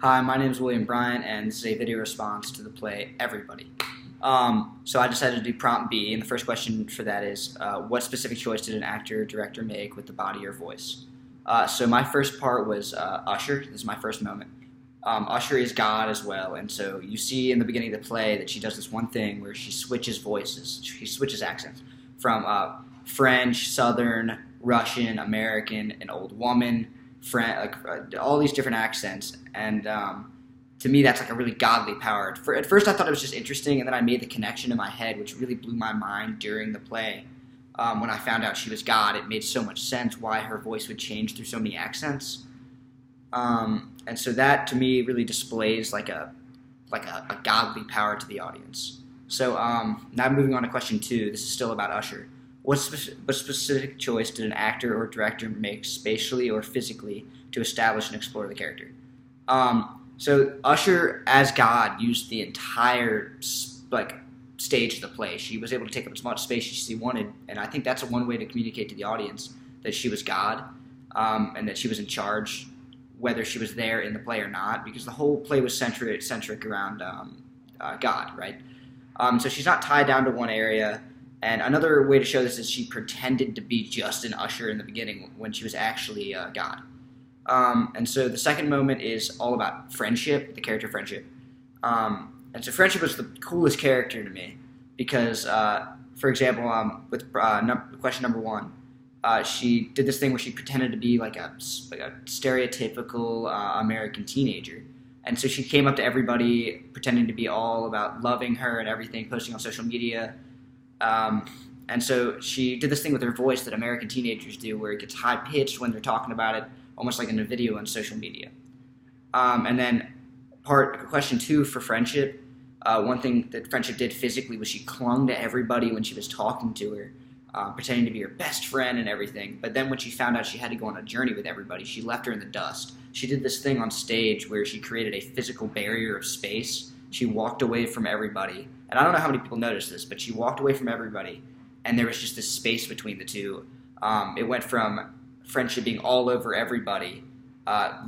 Hi, my name is William Bryant, and this is a video response to the play Everybody. So I decided to do prompt B, and the first question for that is, what specific choice did an actor or director make with the body or voice? So my first part was Usher. This is my first moment. Usher is God as well, and so you see in the beginning of the play that she does this one thing where she switches voices. She switches accents from French, Southern, Russian, American, an old woman, all these different accents, and to me that's like a really godly power. At first I thought it was just interesting, and then I made the connection in my head, which really blew my mind during the play. When I found out she was God, it made so much sense why her voice would change through so many accents. And so that to me really displays like a godly power to the audience. So now moving on to question 2. This is still about Usher. What specific choice did an actor or director make spatially or physically to establish and explore the character? So Usher, as God, used the entire stage of the play. She was able to take up as much space as she wanted, and I think that's one way to communicate to the audience that she was God, and that she was in charge, whether she was there in the play or not, because the whole play was centric around God, right? So she's not tied down to one area. And another way to show this is she pretended to be just an usher in the beginning when she was actually God. And so the second moment is all about friendship, the character friendship. And so friendship was the coolest character to me because, for example, with question number 1, she did this thing where she pretended to be like a stereotypical American teenager. And so she came up to everybody pretending to be all about loving her and everything, posting on social media. And so she did this thing with her voice that American teenagers do where it gets high-pitched when they're talking about it, almost like in a video on social media. And then question 2 for friendship, one thing that friendship did physically was she clung to everybody when she was talking to her, pretending to be her best friend and everything. But then when she found out she had to go on a journey with everybody, she left her in the dust. She did this thing on stage where she created a physical barrier of space. She walked away from everybody. And I don't know how many people noticed this, but she walked away from everybody, and there was just this space between the two. It went from friendship being all over everybody,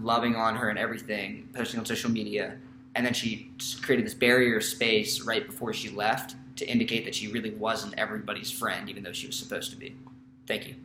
loving on her and everything, posting on social media, and then she just created this barrier of space right before she left to indicate that she really wasn't everybody's friend, even though she was supposed to be. Thank you.